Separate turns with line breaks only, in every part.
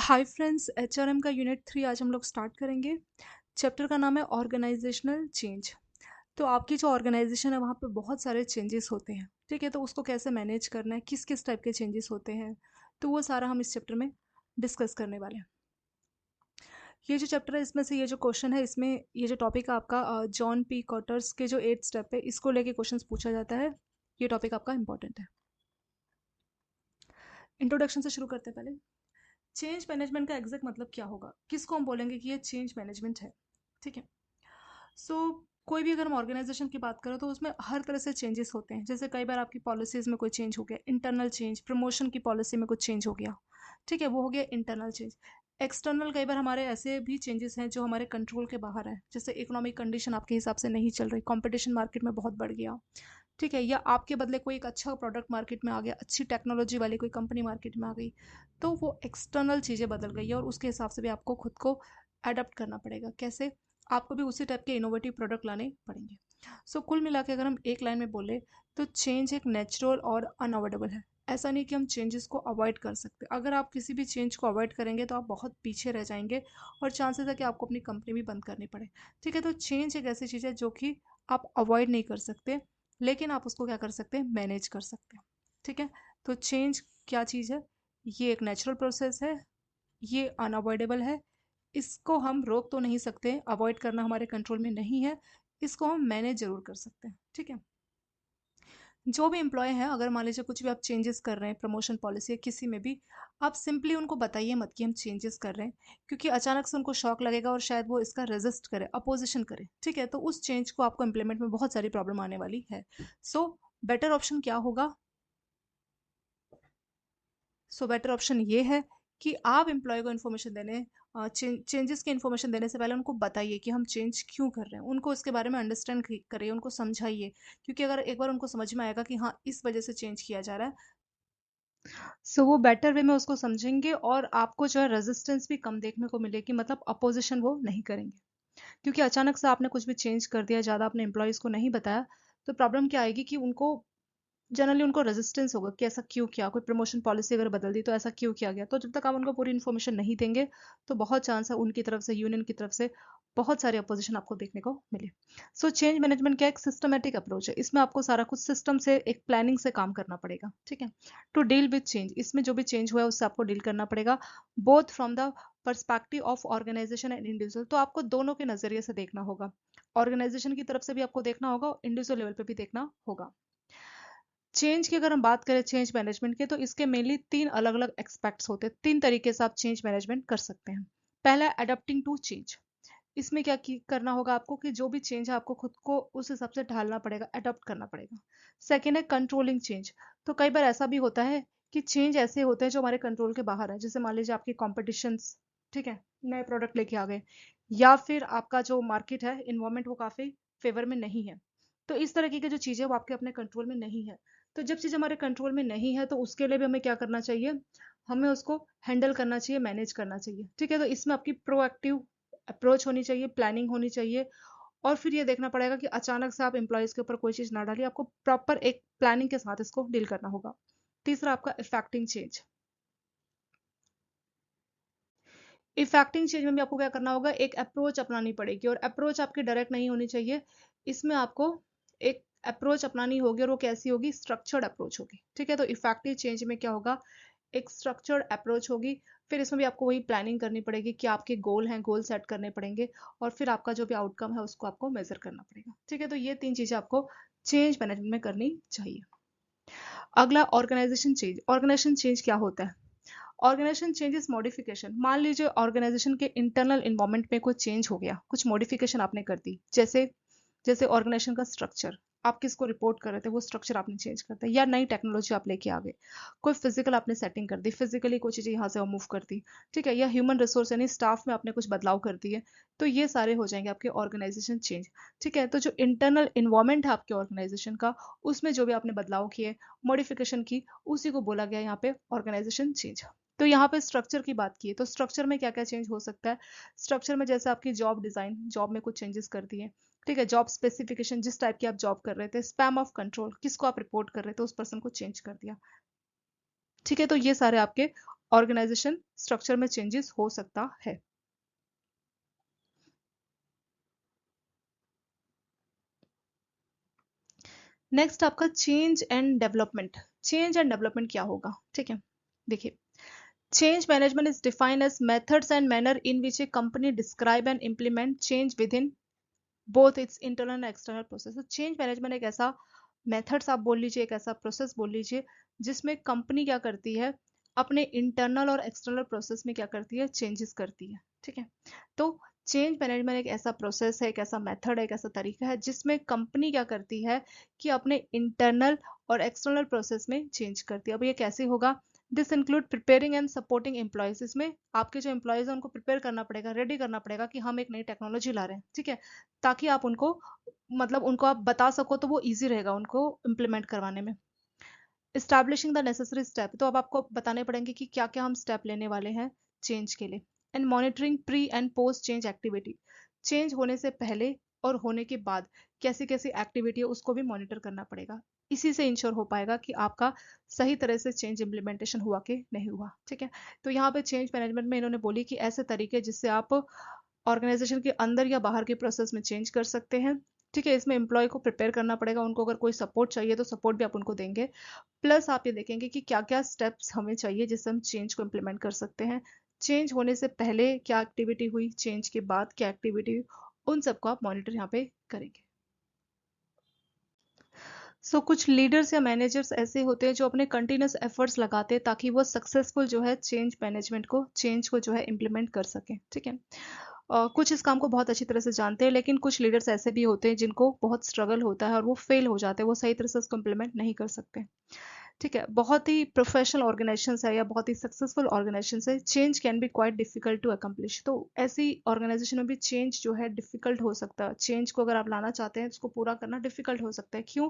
Hi friends, HRM का unit 3 आज हम लोग स्टार्ट करेंगे। चैप्टर का नाम है ऑर्गेनाइजेशनल चेंज। तो आपकी जो ऑर्गेनाइजेशन है वहाँ पे बहुत सारे चेंजेस होते हैं, ठीक है। तो उसको कैसे मैनेज करना है, किस किस टाइप के चेंजेस होते हैं, तो वो सारा हम इस चैप्टर में डिस्कस करने वाले हैं। ये जो चैप्टर है इसमें से ये जो क्वेश्चन है, इसमें ये जो टॉपिक है आपका जॉन पी कॉटर्स के जो 8 स्टेप है इसको लेके क्वेश्चन पूछा जाता है। ये टॉपिक आपका इंपॉर्टेंट है। इंट्रोडक्शन से शुरू करते हैं पहले। चेंज मैनेजमेंट का एग्जैक्ट मतलब क्या होगा, किसको हम बोलेंगे कि ये चेंज मैनेजमेंट है, ठीक है। सो कोई भी अगर हम ऑर्गेनाइजेशन की बात करें तो उसमें हर तरह से चेंजेस होते हैं। जैसे कई बार आपकी पॉलिसीज़ में कोई चेंज हो गया, इंटरनल चेंज, प्रमोशन की पॉलिसी में कुछ चेंज हो गया, ठीक है, वो हो गया इंटरनल चेंज। एक्सटर्नल कई बार हमारे ऐसे भी चेंजेस हैं जो हमारे कंट्रोल के बाहर है, जैसे इकोनॉमिक कंडीशन आपके हिसाब से नहीं चल रही, कंपटीशन मार्केट में बहुत बढ़ गया, ठीक है, या आपके बदले कोई एक अच्छा प्रोडक्ट मार्केट में आ गया, अच्छी टेक्नोलॉजी वाली कोई कंपनी मार्केट में आ गई, तो वो एक्सटर्नल चीज़ें बदल गई है और उसके हिसाब से भी आपको खुद को अडेप्ट करना पड़ेगा। कैसे? आपको भी उसी टाइप के इनोवेटिव प्रोडक्ट लाने पड़ेंगे। सो कुल मिला के अगर हम एक लाइन में बोले तो चेंज एक नेचुरल और अनअवॉइडेबल है। ऐसा नहीं कि हम चेंजेस को अवॉइड कर सकते। अगर आप किसी भी चेंज को अवॉइड करेंगे तो आप बहुत पीछे रह जाएंगे और चांसेस है कि आपको अपनी कंपनी भी बंद करनी पड़े, ठीक है। तो चेंज एक ऐसी चीज़ है जो कि आप अवॉइड नहीं कर सकते, लेकिन आप उसको क्या कर सकते हैं, मैनेज कर सकते हैं, ठीक है। तो चेंज क्या चीज़ है? ये एक नेचुरल प्रोसेस है, ये अनअवॉइडेबल है, इसको हम रोक तो नहीं सकते, अवॉइड करना हमारे कंट्रोल में नहीं है, इसको हम मैनेज जरूर कर सकते हैं, ठीक है। जो भी एम्प्लॉय है, अगर मान लीजिए कुछ भी आप चेंजेस कर रहे हैं प्रमोशन पॉलिसी या किसी में भी, आप सिंपली उनको बताइए मत कि हम चेंजेस कर रहे हैं, क्योंकि अचानक से उनको शॉक लगेगा और शायद वो इसका रेजिस्ट करे, अपोजिशन करे, ठीक है। तो उस चेंज को आपको इम्प्लीमेंट में बहुत सारी प्रॉब्लम आने वाली है। सो बेटर ऑप्शन क्या होगा? सो बेटर ऑप्शन ये है कि आप एम्प्लॉय को इन्फॉर्मेशन देने, चेंजेस की इन्फॉर्मेशन देने से पहले उनको बताइए कि हम चेंज क्यों कर रहे हैं, उनको इसके बारे में अंडरस्टैंड करिए, उनको समझाइए, क्योंकि अगर एक बार उनको समझ में आएगा कि हाँ इस वजह से चेंज किया जा रहा है, सो वो बेटर वे में उसको समझेंगे और आपको जो है रेजिस्टेंस भी कम देखने को मिलेगी, मतलब अपोजिशन वो नहीं करेंगे। क्योंकि अचानक से आपने कुछ भी चेंज कर दिया, ज़्यादा अपने एम्प्लॉयज़ को नहीं बताया, तो प्रॉब्लम क्या आएगी कि उनको जनरली उनको रेजिस्टेंस होगा कि ऐसा क्यों किया, कोई प्रमोशन पॉलिसी अगर बदल दी तो ऐसा क्यों किया गया। तो जब तक आप उनको पूरी इन्फॉर्मेशन नहीं देंगे तो बहुत चांस है उनकी तरफ से, यूनियन की तरफ से बहुत सारी अपोजिशन आपको देखने को मिले। सो चेंज मैनेजमेंट क्या एक सिस्टमेटिक अप्रोच है, इसमें आपको सारा कुछ सिस्टम से, एक प्लानिंग से काम करना पड़ेगा, ठीक है। टू डील विथ चेंज, इसमें जो भी चेंज हुआ है उससे आपको डील करना पड़ेगा, both from the perspective of organisation and individual. तो आपको दोनों के नजरिए से देखना होगा, ऑर्गेनाइजेशन की तरफ से भी आपको देखना होगा और इंडिविजुअल लेवल पे भी देखना होगा। चेंज की अगर हम बात करें चेंज मैनेजमेंट के, तो इसके मेनली 3 अलग अलग एक्सपेक्ट्स होते हैं, 3 तरीके से आप चेंज मैनेजमेंट कर सकते हैं। पहला है अडेप्टिंग टू चेंज। इसमें क्या करना होगा आपको कि जो भी चेंज है आपको खुद को उस हिसाब से ढालना पड़ेगा, अडॉप्ट करना पड़ेगा। सेकेंड है कंट्रोलिंग चेंज। तो कई बार ऐसा भी होता है कि चेंज ऐसे होते हैं जो हमारे कंट्रोल के बाहर है, जैसे मान लीजिए आपकी कॉम्पिटिशन, ठीक है, नए प्रोडक्ट लेके आ गए, या फिर आपका जो मार्केट है, इन्वायरमेंट, वो काफी फेवर में नहीं है। तो इस तरह की जो चीजें वो आपके अपने कंट्रोल में नहीं है। तो जब चीज हमारे कंट्रोल में नहीं है तो उसके लिए भी हमें क्या करना चाहिए, हमें उसको हैंडल करना चाहिए, मैनेज करना चाहिए, ठीक है। तो इसमें आपकी प्रोएक्टिव अप्रोच होनी चाहिए, प्लानिंग होनी चाहिए, और फिर ये देखना पड़ेगा कि अचानक से आप एम्प्लॉयज के ऊपर कोई चीज ना डालिए, आपको प्रॉपर एक प्लानिंग के साथ इसको डील करना होगा। तीसरा आपका इफेक्टिंग चेंज। इफेक्टिंग चेंज में भी आपको क्या करना होगा, एक अप्रोच अपनानी पड़ेगी, और अप्रोच आपकी डायरेक्ट नहीं होनी चाहिए, इसमें आपको एक अप्रोच अपनानी होगी, और वो कैसी होगी, स्ट्रक्चर्ड अप्रोच होगी, ठीक है। तो इफेक्टिव चेंज में क्या होगा, एक स्ट्रक्चर्ड अप्रोच होगी। फिर इसमें भी आपको वही प्लानिंग करनी पड़ेगी कि आपके गोल हैं, गोल सेट करने पड़ेंगे, और फिर आपका जो भी आउटकम है उसको आपको मेजर करना पड़ेगा, ठीक है। तो ये 3 चीजें आपको चेंज मैनेजमेंट में करनी चाहिए। अगला ऑर्गेनाइजेशन चेंज। ऑर्गेनाइजेशन चेंज क्या होता है? Organisation changes modification. मान लीजिए ऑर्गेनाइजेशन के इंटरनल इन्वायरमेंट में कुछ चेंज हो गया, कुछ मॉडिफिकेशन आपने कर दी, जैसे जैसे ऑर्गेनाइजेशन का स्ट्रक्चर, आप किसको रिपोर्ट कर रहे थे वो स्ट्रक्चर आपने चेंज कर दिया, या नई टेक्नोलॉजी आप लेके आ गए, कोई फिजिकल आपने सेटिंग कर दी, फिजिकली कोई चीज़ें यहाँ से मूव कर दी, ठीक है, या ह्यूमन रिसोर्स यानी स्टाफ में आपने कुछ बदलाव कर दिए, तो ये सारे हो जाएंगे आपके ऑर्गेनाइजेशन चेंज, ठीक है। तो जो इंटरनल इन्वायरमेंट है आपके ऑर्गेनाइजेशन का, उसमें जो भी आपने बदलाव किए, मॉडिफिकेशन की, उसी को बोला गया यहाँ पे ऑर्गेनाइजेशन चेंज। तो यहाँ पे स्ट्रक्चर की बात की है, तो स्ट्रक्चर में क्या क्या चेंज हो सकता है? स्ट्रक्चर में जैसे आपकी जॉब डिजाइन, जॉब में कुछ चेंजेस कर दिए, ठीक है, जॉब स्पेसिफिकेशन, जिस टाइप की आप जॉब कर रहे थे, स्पैम ऑफ कंट्रोल, किसको आप रिपोर्ट कर रहे थे उस पर्सन को चेंज कर दिया, ठीक है। तो ये सारे आपके ऑर्गेनाइजेशन स्ट्रक्चर में चेंजेस हो सकता है। नेक्स्ट आपका change and development. Change and development क्या होगा, ठीक है, देखिए, change management is defined as methods and manner in which a company describe and implement change within both its internal and external process। तो change management एक ऐसा methods आप बोल लीजिए, एक ऐसा process बोल लीजिए जिसमें कंपनी क्या करती है, अपने इंटरनल और एक्सटर्नल प्रोसेस में क्या करती है, चेंजेस करती है, ठीक है। तो चेंज मैनेजमेंट एक ऐसा प्रोसेस है, एक ऐसा मेथड है, एक ऐसा तरीका है जिसमें कंपनी क्या करती है कि अपने इंटरनल और एक्सटर्नल प्रोसेस में चेंज करती है। अब ये कैसे होगा, this include preparing and supporting employees. इसमें आपके जो एम्प्लॉयज हैं उनको प्रिपेयर करना पड़ेगा, रेडी करना पड़ेगा कि हम एक नई टेक्नोलॉजी ला रहे हैं, ठीक है, ताकि आप उनको, मतलब उनको आप बता सको तो वो इजी रहेगा उनको इम्प्लीमेंट करवाने में। इस्टेब्लिशिंग द नेसेसरी स्टेप, तो अब आपको बताने पड़ेंगे कि क्या क्या हम स्टेप लेने वाले हैं चेंज के लिए। And monitoring pre and post change activity, change होने से पहले और होने के बाद कैसी कैसी एक्टिविटी है उसको भी मॉनिटर करना पड़ेगा। इसी से इंश्योर हो पाएगा कि आपका सही तरह से चेंज इम्प्लीमेंटेशन हुआ कि नहीं हुआ, ठीक है। तो यहाँ पे चेंज मैनेजमेंट में इन्होंने बोली कि ऐसे तरीके जिससे आप ऑर्गेनाइजेशन के अंदर या बाहर के प्रोसेस में चेंज कर सकते हैं, ठीक है। इसमें एम्प्लॉय को प्रिपेयर करना पड़ेगा, उनको अगर कोई सपोर्ट चाहिए तो सपोर्ट भी आप उनको देंगे। प्लस आप ये देखेंगे कि क्या क्या स्टेप्स हमें चाहिए जिससे हम चेंज को इम्प्लीमेंट कर सकते हैं। चेंज होने से पहले क्या एक्टिविटी हुई, चेंज के बाद क्या एक्टिविटी हुई, उन सबको आप मॉनिटर यहाँ पे करेंगे। कुछ लीडर्स या मैनेजर्स ऐसे होते हैं जो अपने कंटिन्यूस एफर्ट्स लगाते हैं ताकि वो सक्सेसफुल जो है चेंज मैनेजमेंट को, चेंज को जो है इम्प्लीमेंट कर सकें, ठीक है। कुछ इस काम को बहुत अच्छी तरह से जानते हैं, लेकिन कुछ लीडर्स ऐसे भी होते हैं जिनको बहुत स्ट्रगल होता है और वो फेल हो जाते हैं, वो सही तरह से उसको इम्प्लीमेंट नहीं कर सकते, ठीक है। बहुत ही प्रोफेशनल ऑर्गेनाइजेशन है या बहुत ही सक्सेसफुल ऑर्गेनाइजेशन है, change can be quite difficult to accomplish. तो ऐसी ऑर्गेनाइजेशन में भी चेंज जो है डिफिकल्ट हो सकता है। चेंज को अगर आप लाना चाहते हैं उसको पूरा करना डिफिकल्ट हो सकता है। क्यों?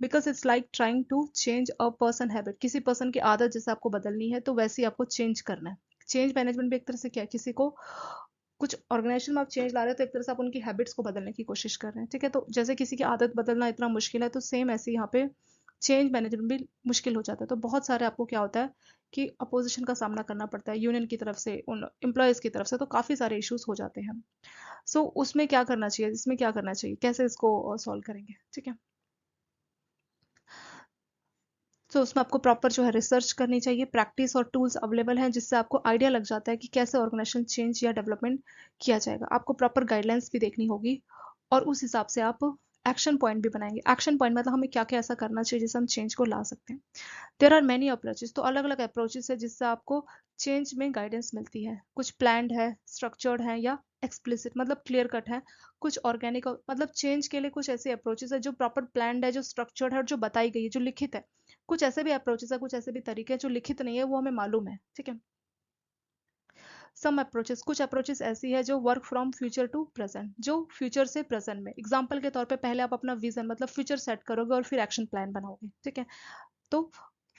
Because it's like trying to change a person habit. किसी पर्सन की आदत जैसे आपको बदलनी है तो वैसे ही आपको चेंज करना है। चेंज मैनेजमेंट भी एक तरह से क्या है, किसी को कुछ ऑर्गेनाइजेशन में आप चेंज ला रहे हो तो एक तरह से आप उनकी हैबिट्स को बदलने की कोशिश कर रहे हैं, ठीक है। तो जैसे किसी की आदत बदलना इतना मुश्किल है, तो सेम ऐसे यहाँ पे चेंज मैनेजमेंट भी मुश्किल हो जाता है। तो बहुत सारे आपको क्या होता है कि अपोजिशन का सामना करना पड़ता है यूनियन की तरफ से, उन एम्प्लॉयज की तरफ से, तो काफी सारे इश्यूज हो जाते हैं। उसमें क्या करना चाहिए, इसमें क्या करना चाहिए, कैसे इसको सॉल्व करेंगे, ठीक है। उसमें आपको प्रॉपर जो है रिसर्च करनी चाहिए, प्रैक्टिस और टूल्स अवेलेबल हैं जिससे आपको आइडिया लग जाता है कि कैसे ऑर्गेनाइजेशन चेंज या डेवलपमेंट किया जाएगा। आपको प्रॉपर गाइडलाइंस भी देखनी होगी और उस हिसाब से आप एक्शन पॉइंट भी बनाएंगे। एक्शन पॉइंट मतलब हमें क्या क्या ऐसा करना चाहिए जिससे हम चेंज को ला सकते हैं। देयर आर मेनी अप्रोचेस, तो अलग अलग अप्रोचेस है जिससे आपको चेंज में गाइडेंस मिलती है। कुछ प्लान्ड है, स्ट्रक्चर्ड है या एक्सप्लिसिट मतलब क्लियर कट है। कुछ ऑर्गेनिक मतलब चेंज के लिए कुछ ऐसे अप्रोचेस है जो प्रॉपर प्लान्ड है, जो स्ट्रक्चर्ड है और जो बताई गई है, जो लिखित है। कुछ ऐसे भी अप्रोचेस है, कुछ ऐसे भी तरीके हैं जो लिखित नहीं है, वो हमें मालूम है, ठीक है। सम अप्रोचेस, कुछ अप्रोचेस ऐसी है जो work from future to present, जो फ्यूचर से प्रेजेंट में, एग्जांपल के तौर पे पहले आप अपना विजन मतलब फ्यूचर सेट करोगे और फिर एक्शन प्लान बनाओगे, ठीक है। तो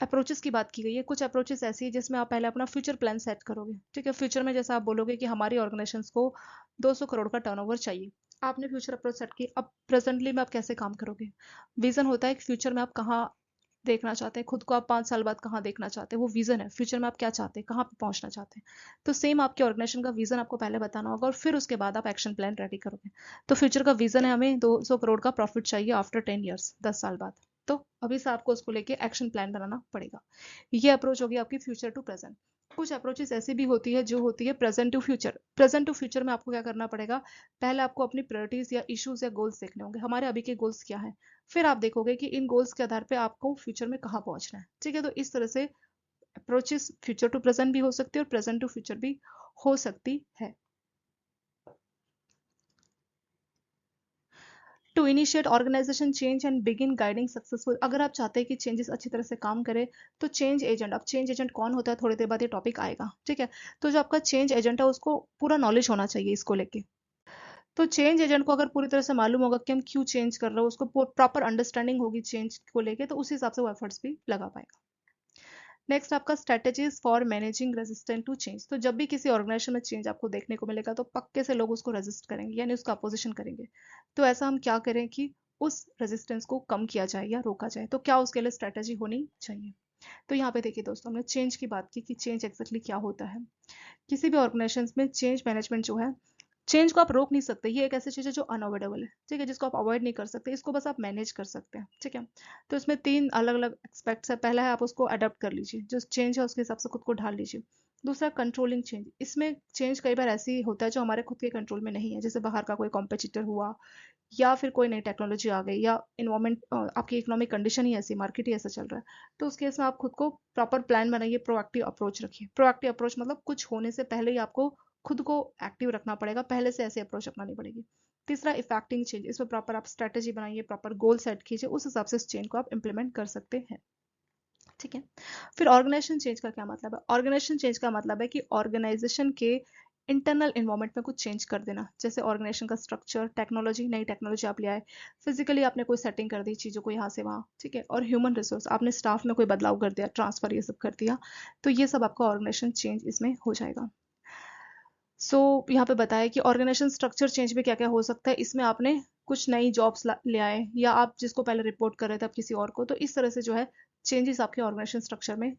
अप्रोचेस की बात की गई है। कुछ अप्रोचेस ऐसी है जिसमें आप पहले अपना फ्यूचर प्लान सेट करोगे, ठीक है। फ्यूचर में जैसा आप बोलोगे कि हमारी ऑर्गेनाइजेशन को 200 करोड़ का टर्नओवर चाहिए, आपने फ्यूचर अप्रोच सेट की। अब प्रेजेंटली में आप कैसे काम करोगे, विजन होता है कि फ्यूचर में आप कहाँ देखना चाहते हैं खुद को, आप 5 साल बाद कहाँ देखना चाहते हैं, वो विजन है। फ्यूचर में आप क्या चाहते हैं, कहाँ पे पहुंचना चाहते हैं। तो सेम आपके ऑर्गेनाइजेशन का विजन आपको पहले बताना होगा और फिर उसके बाद आप एक्शन प्लान रेडी करोगे। तो फ्यूचर का विजन है हमें 200 करोड़ का प्रॉफिट चाहिए आफ्टर 10 ईयर्स, 10 साल बाद। तो अभी से आपको उसको लेके एक्शन प्लान बनाना पड़ेगा। ये अप्रोच होगी आपकी फ्यूचर टू प्रेजेंट। कुछ अप्रोचेस ऐसी भी होती है जो होती है present to future. Present to future में आपको क्या करना पड़ेगा, पहले आपको अपनी प्रायोरिटीज या इश्यूज या गोल्स देखने होंगे, हमारे अभी के गोल्स क्या है। फिर आप देखोगे कि इन गोल्स के आधार पे आपको फ्यूचर में कहाँ पहुंचना है, ठीक है। तो इस तरह से अप्रोचेस फ्यूचर टू प्रेजेंट भी हो सकती है और प्रेजेंट टू फ्यूचर भी हो सकती है। To initiate organisation change and begin guiding successful, अगर आप चाहते हैं कि चेंजेस अच्छी तरह से काम करे तो चेंज एजेंट, अब चेंज एजेंट कौन होता है थोड़ी देर बाद ये टॉपिक आएगा, ठीक है। तो जो आपका चेंज एजेंट है उसको पूरा नॉलेज होना चाहिए इसको लेके। तो चेंज एजेंट को अगर पूरी तरह से मालूम होगा कि हम क्यों चेंज कर रहे हो, उसको प्रॉपर अंडरस्टैंडिंग होगी चेंज को लेके, तो उस हिसाब से वो एफर्ट्स भी लगा पाएगा। नेक्स्ट आपका strategies for managing resistant to change, तो जब भी किसी ऑर्गेनाइजेशन में चेंज आपको देखने को मिलेगा तो पक्के से लोग उसको रेजिस्ट करेंगे यानी उसका अपोजिशन करेंगे। तो ऐसा हम क्या करें कि उस रेजिस्टेंस को कम किया जाए या रोका जाए, तो क्या उसके लिए स्ट्रेटेजी होनी चाहिए। तो यहाँ पे देखिए दोस्तों, हमने चेंज की बात की कि चेंज एक्जेक्टली क्या होता है। किसी भी ऑर्गेनाइजेशन में चेंज मैनेजमेंट जो है, चेंज को आप रोक नहीं सकते, ये एक ऐसी चीज़ है जो अनअवॉइडेबल है, ठीक है, जिसको आप अवॉइड नहीं कर सकते, इसको बस आप मैनेज कर सकते हैं, ठीक है। तो इसमें 3 अलग-अलग एस्पेक्ट्स है। पहला है आप उसको अडॉप्ट कर लीजिए, जो चेंज है उसके हिसाब से खुद को ढाल लीजिए। दूसरा कंट्रोलिंग चेंज, इसमें चेंज कई बार ऐसी होता है जो हमारे खुद के कंट्रोल में नहीं है, जैसे बाहर का कोई कॉम्पिटिटर हुआ या फिर कोई नई टेक्नोलॉजी आ गई या इन्वायरमेंट, आपकी इकोनॉमिक कंडीशन ही ऐसी, मार्केट ही ऐसा चल रहा है। तो उस केस में आप खुद को प्रॉपर प्लान बनाइए, प्रोएक्टिव अप्रोच रखिए। प्रोएक्टिव अप्रोच मतलब कुछ होने से पहले ही आपको खुद को एक्टिव रखना पड़ेगा, पहले से ऐसी अप्रोच अपनानी पड़ेगी। तीसरा इफेक्टिंग चेंज, इसमें प्रॉपर आप स्ट्रेटेजी बनाइए, प्रॉपर गोल सेट कीजिए, उस हिसाब से इस चेंज को आप इंप्लीमेंट कर सकते हैं, ठीक है। फिर ऑर्गेनाइजेशन चेंज का क्या मतलब है? ऑर्गेनाइजेशन चेंज का मतलब है कि ऑर्गेनाइजेशन के इंटरनल इन्वायरमेंट में कुछ चेंज कर देना, जैसे ऑर्गेनाइजेशन का स्ट्रक्चर, टेक्नोलॉजी, नई टेक्नोलॉजी आप ले आए, फिजिकली आपने कोई सेटिंग कर दी चीज़ों को यहाँ से वहाँ, ठीक है, और ह्यूमन रिसोर्स, आपने स्टाफ में कोई बदलाव कर दिया, ट्रांसफर ये सब कर दिया, तो ये सब आपका ऑर्गेनाइजेशन चेंज इसमें हो जाएगा। यहाँ पे बताया कि ऑर्गेनाइजेशन स्ट्रक्चर चेंज में क्या क्या हो सकता है। इसमें आपने कुछ नई जॉब्स ले आए, या आप जिसको पहले रिपोर्ट कर रहे थे आप किसी और को, तो इस तरह से जो है चेंजेस आपके ऑर्गेनाइजेशन स्ट्रक्चर में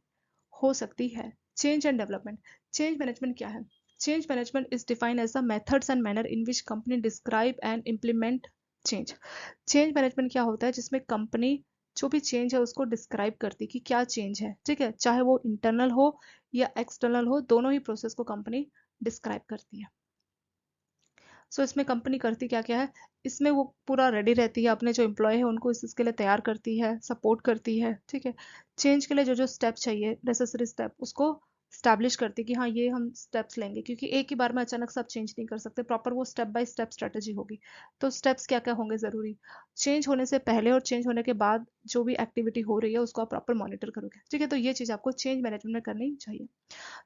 हो सकती है। Change and development, change management क्या है? Change management is defined as the methods and manner in which company describe and implement change. Change management क्या होता है? जिसमें कंपनी जो भी चेंज है उसको डिस्क्राइब करती है कि क्या चेंज है, ठीक है, चाहे वो इंटरनल हो या एक्सटर्नल हो, दोनों ही प्रोसेस को कंपनी डिस्क्राइब करती है। इसमें कंपनी करती क्या क्या है, इसमें वो पूरा रेडी रहती है, अपने जो एम्प्लॉय है उनको इस इसके लिए तैयार करती है, सपोर्ट करती है, ठीक है। चेंज के लिए जो जो स्टेप चाहिए, नेसेसरी स्टेप, उसको स्टैब्लिश करती है कि हाँ ये हम स्टेप्स लेंगे, क्योंकि एक ही बार में अचानक सब चेंज नहीं कर सकते, प्रॉपर वो स्टेप बाय स्टेप स्ट्रेटेजी होगी। तो स्टेप्स क्या क्या होंगे जरूरी, चेंज होने से पहले और चेंज होने के बाद जो भी एक्टिविटी हो रही है उसको आप प्रॉपर मॉनिटर करोगे, ठीक है। तो ये चीज़ आपको चेंज मैनेजमेंट में करनी चाहिए।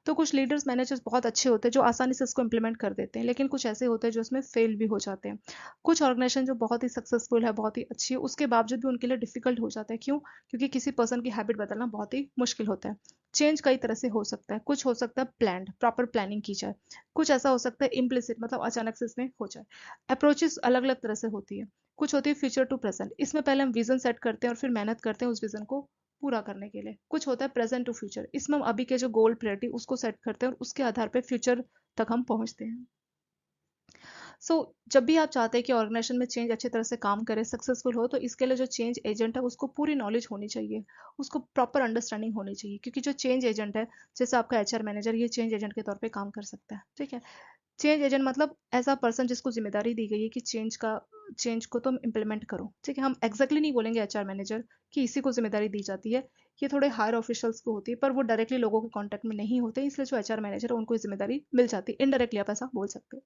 तो कुछ लीडर्स मैनेजर्स बहुत अच्छे होते हैं जो आसानी से इसको इम्प्लीमेंट कर देते हैं, लेकिन कुछ ऐसे होते हैं जो इसमें फेल भी हो जाते हैं। कुछ ऑर्गेनाइजेशन जो बहुत ही सक्सेसफुल है, बहुत ही अच्छी है, उसके बावजूद भी उनके लिए डिफिकल्ट हो जाता है। क्यों? क्योंकि किसी पर्सन की हैबिट बदलना बहुत ही मुश्किल होता है। चेंज कई तरह से हो सकता है, कुछ हो सकता है प्लान्ड, प्रॉपर प्लानिंग की जाए, कुछ ऐसा हो सकता है इम्प्लिसिट, मतलब अचानक से इसमें हो जाए। अप्रोचेस अलग अलग तरह से होती है। कुछ होती है फ्यूचर टू प्रेजेंट, इसमें पहले हम विजन सेट करते हैं और फिर मेहनत करते हैं उस विजन को पूरा करने के लिए। कुछ होता है प्रेजेंट टू फ्यूचर, इसमें हम अभी के जो गोल प्रायोरिटी उसको सेट करते हैं और उसके आधार पे फ्यूचर तक हम पहुंचते हैं। जब भी आप चाहते हैं कि ऑर्गेनाइजेशन में चेंज अच्छी तरह से काम करे, सक्सेसफुल हो, तो इसके लिए जो चेंज एजेंट है उसको पूरी नॉलेज होनी चाहिए, उसको प्रॉपर अंडरस्टैंडिंग होनी चाहिए, क्योंकि जो चेंज एजेंट है, जैसे आपका एचआर मैनेजर, ये चेंज एजेंट के तौर पे काम कर सकता है, ठीक है। चेंज एजेंट मतलब ऐसा पर्सन जिसको जिम्मेदारी दी गई है कि चेंज को तुम इम्प्लीमेंट करो, ठीक है। हम एग्जैक्टली नहीं बोलेंगे एचआर मैनेजर कि इसी को जिम्मेदारी दी जाती है, ये थोड़े हायर ऑफिशियल्स को होती है, पर वो डायरेक्टली लोगों के कांटेक्ट में नहीं होते, इसलिए जो एचआर मैनेजर है उनको जिम्मेदारी मिल जाती है, इनडायरेक्टली आप ऐसा बोल सकते हो।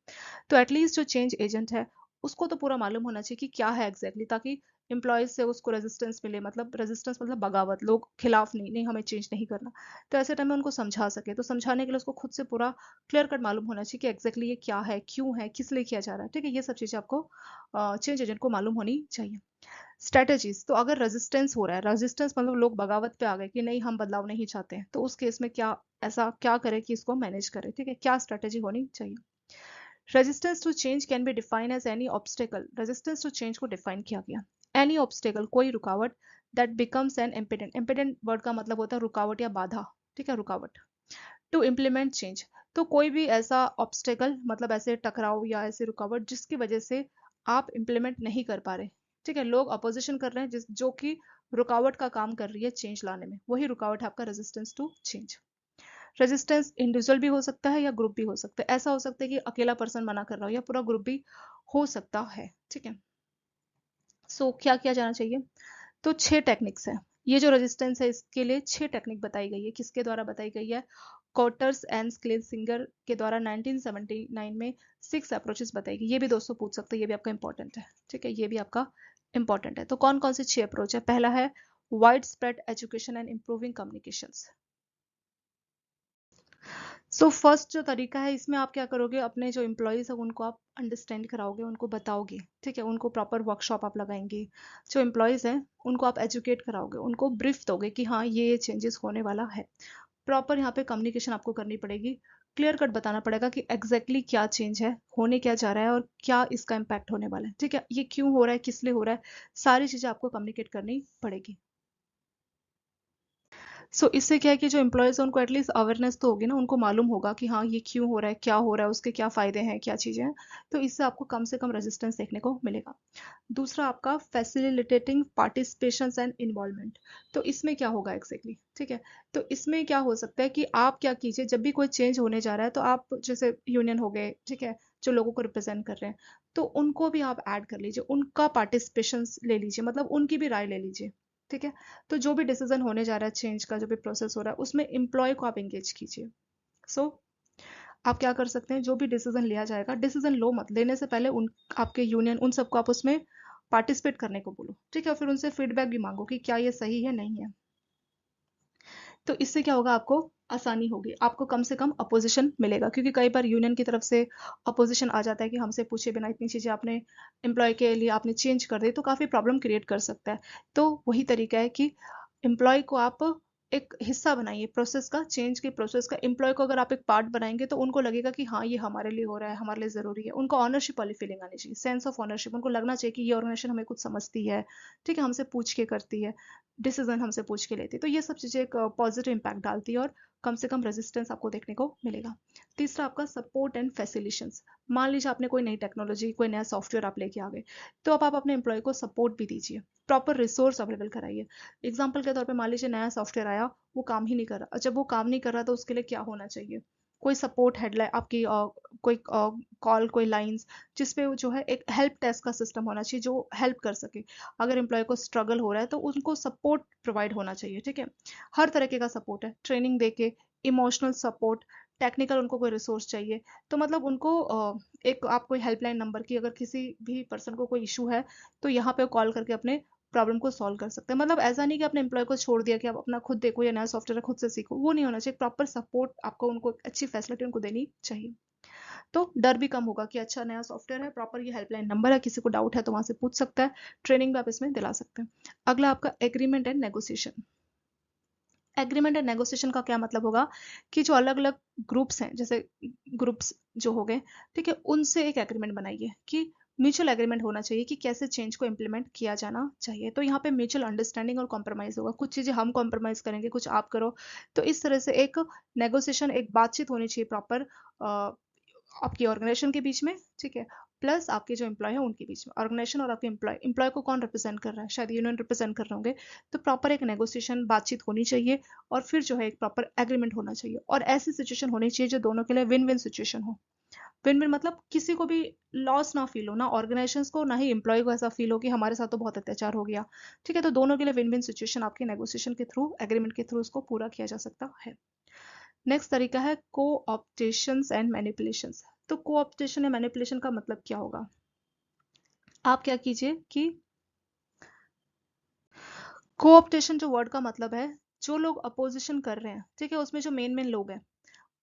तो एटलीस्ट जो चेंज एजेंट है उसको तो पूरा मालूम होना चाहिए कि क्या है एग्जैक्टली, ताकि एम्प्लॉयज से उसको रेजिस्टेंस मिले, मतलब रेजिस्टेंस मतलब बगावत, लोग खिलाफ नहीं, नहीं हमें चेंज नहीं करना। तो ऐसे टाइम में उनको समझा सके, तो समझाने के लिए उसको खुद से पूरा क्लियर कट मालूम होना चाहिए कि एग्जैक्टली ये क्या है, क्यों है, किस लिए किया जा रहा है, ठीक है। ये सब चीज़ें आपको चेंज एजेंट को मालूम होनी चाहिए। स्ट्रेटेजीज, तो अगर रेजिस्टेंस हो रहा है, रेजिस्टेंस मतलब लोग बगावत पे आ गए कि नहीं हम बदलाव नहीं चाहते हैं, तो उस केस में क्या, ऐसा क्या करें कि इसको मैनेज करें, ठीक है, क्या स्ट्रेटेजी होनी चाहिए। Resistance to change can be define as any obstacle, resistance to change को डिफाइन किया गया, एनी ऑब्स्टेकल, कोई रुकावट, that becomes an impediment, impediment word का मतलब होता है रुकावट या बाधा, ठीक है, रुकावट। टू इम्प्लीमेंट चेंज, तो कोई भी ऐसा ऑब्स्टेकल मतलब ऐसे टकराव या ऐसे रुकावट जिसकी वजह से आप इम्प्लीमेंट नहीं कर पा रहे, ठीक है, लोग अपोजिशन कर रहे हैं जिस जो कि रुकावट का काम कर रही है चेंज लाने में, वही रुकावट है आपका resistance to change. Resistance individual भी हो सकता है या ग्रुप भी हो सकता है, ऐसा हो सकता है कि अकेला पर्सन मना कर रहा हो या पूरा ग्रुप भी हो सकता है, ठीक है। क्या किया जाना चाहिए? तो 6 टेक्निक्स है, ये जो रेजिस्टेंस है इसके लिए 6 टेक्निक बताई गई है। किसके द्वारा बताई गई है? कॉटर्स एंड स्क्लेसिंगर के द्वारा 1979 में 6 अप्रोचेस बताई गई। ये भी दोस्तों पूछ सकते हैं, ये भी आपका इंपॉर्टेंट है, ठीक है, ये भी आपका इंपॉर्टेंट है। तो कौन कौन से 6 अप्रोच है? पहला है wide spread education and improving communications. First जो तरीका है, इसमें आप क्या करोगे, अपने जो एम्प्लॉयज़ है उनको आप अंडरस्टैंड कराओगे, उनको बताओगे, ठीक है, उनको प्रॉपर वर्कशॉप आप लगाएंगे। जो एम्प्लॉयज़ हैं उनको आप एजुकेट कराओगे, उनको ब्रीफ दोगे कि हाँ ये चेंजेस होने वाला है। प्रॉपर यहाँ पे कम्युनिकेशन आपको करनी पड़ेगी, क्लियर कट बताना पड़ेगा कि एग्जैक्टली क्या चेंज है, होने क्या जा रहा है और क्या इसका इम्पैक्ट होने वाला है, ठीक है, ये क्यों हो रहा है, किस लिए हो रहा है, सारी चीज़ें आपको कम्युनिकेट करनी पड़ेगी। सो इससे क्या है कि जो एम्प्लॉयज़ हैं उनको एटलीस्ट अवेयरनेस तो होगी ना, उनको मालूम होगा कि हाँ ये क्यों हो रहा है, क्या हो रहा है, उसके क्या फ़ायदे हैं, क्या चीज़ें हैं। तो इससे आपको कम से कम रेजिस्टेंस देखने को मिलेगा। दूसरा आपका फैसिलिटेटिंग पार्टिसिपेशंस एंड इन्वॉल्वमेंट। तो इसमें क्या होगा एग्जैक्टली, ठीक है। तो इसमें क्या हो सकता है कि आप क्या कीजिए, जब भी कोई चेंज होने जा रहा है तो आप जैसे यूनियन हो गए, ठीक है, जो लोगों को रिप्रेजेंट कर रहे हैं, तो उनको भी आप ऐड कर लीजिए, उनका पार्टिसिपेशन ले लीजिए, मतलब उनकी भी राय ले लीजिए, ठीक है। तो जो भी डिसीजन होने जा रहा है, चेंज का जो भी प्रोसेस हो रहा है, उसमें एम्प्लॉय को आप एंगेज कीजिए। सो आप क्या कर सकते हैं, जो भी डिसीजन लिया जाएगा, डिसीजन लो मत, लेने से पहले उन आपके यूनियन उन सबको आप उसमें पार्टिसिपेट करने को बोलो, ठीक है, और फिर उनसे फीडबैक भी मांगो कि क्या ये सही है, नहीं है। तो इससे क्या होगा, आपको आसानी होगी, आपको कम से कम अपोजिशन मिलेगा, क्योंकि कई बार यूनियन की तरफ से अपोजिशन आ जाता है कि हमसे पूछे बिना इतनी चीज़ें आपने एम्प्लॉय के लिए आपने चेंज कर दी, तो काफ़ी प्रॉब्लम क्रिएट कर सकता है। तो वही तरीका है कि एम्प्लॉय को आप एक हिस्सा बनाइए प्रोसेस का, चेंज के प्रोसेस का। एम्प्लॉय को अगर आप एक पार्ट बनाएंगे तो उनको लगेगा कि हाँ ये हमारे लिए हो रहा है, हमारे लिए ज़रूरी है। उनको ऑनरशिप वाली फीलिंग आनी चाहिए, सेंस ऑफ ऑनरशिप, उनको लगना चाहिए कि ये ऑर्गेनाइजेशन हमें कुछ समझती है, ठीक है, हमसे पूछ के करती है, डिसीजन हमसे पूछ के लेती है। तो ये सब चीज़ें एक पॉजिटिव इम्पैक्ट डालती है और कम से कम रेजिस्टेंस आपको देखने को मिलेगा। तीसरा आपका सपोर्ट एंड फैसिलिटेशंस। मान लीजिए आपने कोई नई टेक्नोलॉजी, कोई नया सॉफ्टवेयर आप लेके आ गए, तो अब आप अपने एम्प्लॉय को सपोर्ट भी दीजिए, प्रॉपर रिसोर्स अवेलेबल कराइए। एग्जाम्पल के तौर पे मान लीजिए नया सॉफ्टवेयर आया, वो काम ही नहीं कर रहा। जब वो काम नहीं कर रहा तो उसके लिए क्या होना चाहिए, कोई सपोर्ट हेडलाइन आपकी, कोई कॉल, कोई लाइंस, जिसपे जो है एक हेल्प डेस्क का सिस्टम होना चाहिए जो हेल्प कर सके। अगर एम्प्लॉय को स्ट्रगल हो रहा है तो उनको सपोर्ट प्रोवाइड होना चाहिए, ठीक है। हर तरीके का सपोर्ट है, ट्रेनिंग देके, इमोशनल सपोर्ट, टेक्निकल, उनको कोई रिसोर्स चाहिए तो मतलब उनको एक आप कोई हेल्पलाइन नंबर की, अगर किसी भी पर्सन को कोई इशू है तो यहाँ पे कॉल करके अपने प्रॉब्लम को सॉल्व कर सकते हैं। मतलब ऐसा नहीं कि अपने एम्प्लॉय को छोड़ दिया कि आप अपना खुद देखो, या नया सॉफ्टवेयर खुद से सीखो, वो नहीं होना चाहिए। प्रॉपर सपोर्ट आपको, उनको अच्छी फैसिलिटी उनको देनी चाहिए। तो डर भी कम होगा कि अच्छा नया सॉफ्टवेयर है, प्रॉपर ये हेल्पलाइन नंबर है, किसी को डाउट है तो वहां से पूछ सकता है। ट्रेनिंग भी आप इसमें दिला सकते हैं। अगला आपका agreement and negotiation. Agreement and negotiation का क्या मतलब होगा कि जो अलग अलग ग्रुप्स हैं, जैसे ग्रुप्स जो हो गए, ठीक है, उनसे एक एग्रीमेंट बनाइए कि म्यूचुअल एग्रीमेंट होना चाहिए कि कैसे चेंज को इम्प्लीमेंट किया जाना चाहिए। तो यहाँ पे म्यूचुअल अंडरस्टैंडिंग और कॉम्प्रोमाइज होगा, कुछ चीजें हम कॉम्प्रोमाइज करेंगे, कुछ आप करो। तो इस तरह से एक नेगोशिएशन, एक बातचीत होनी चाहिए प्रॉपर, आपकी ऑर्गेनाइजेशन के बीच में, ठीक है, प्लस आपके जो एम्प्लॉय है उनके बीच में। ऑर्गेनाइजेशन और आपके एम्प्लॉय, एम्प्लॉय को कौन रिप्रेजेंट कर रहा है, शायद यूनियन रिप्रेजेंट कर रहे होंगे। तो प्रॉपर एक नेगोशिएशन, बातचीत होनी चाहिए, और फिर जो है एक प्रॉपर एग्रीमेंट होना चाहिए। और ऐसी सिचुएशन होनी चाहिए जो दोनों के लिए विन विन सिचुएशन हो। विन विन मतलब किसी को भी लॉस ना फील हो, ना ऑर्गेनाइजेशन को, ना ही एम्प्लॉय को ऐसा फील हो कि हमारे साथ तो बहुत अत्याचार हो गया, ठीक है। तो दोनों के लिए विन विन सिचुएशन आपके नेगोशिएशन के थ्रू, एग्रीमेंट के थ्रू उसको पूरा किया जा सकता है। नेक्स्ट तरीका है कोऑप्टेशंस एंड मैनिपुलेशंस। तो कोऑप्टेशन या मैनिपुलेशन का मतलब क्या होगा, आप क्या कीजिए कि कोऑप्टेशन जो वर्ड का मतलब है, जो लोग अपोजिशन कर रहे हैं, ठीक है, उसमें जो मेन मेन लोग हैं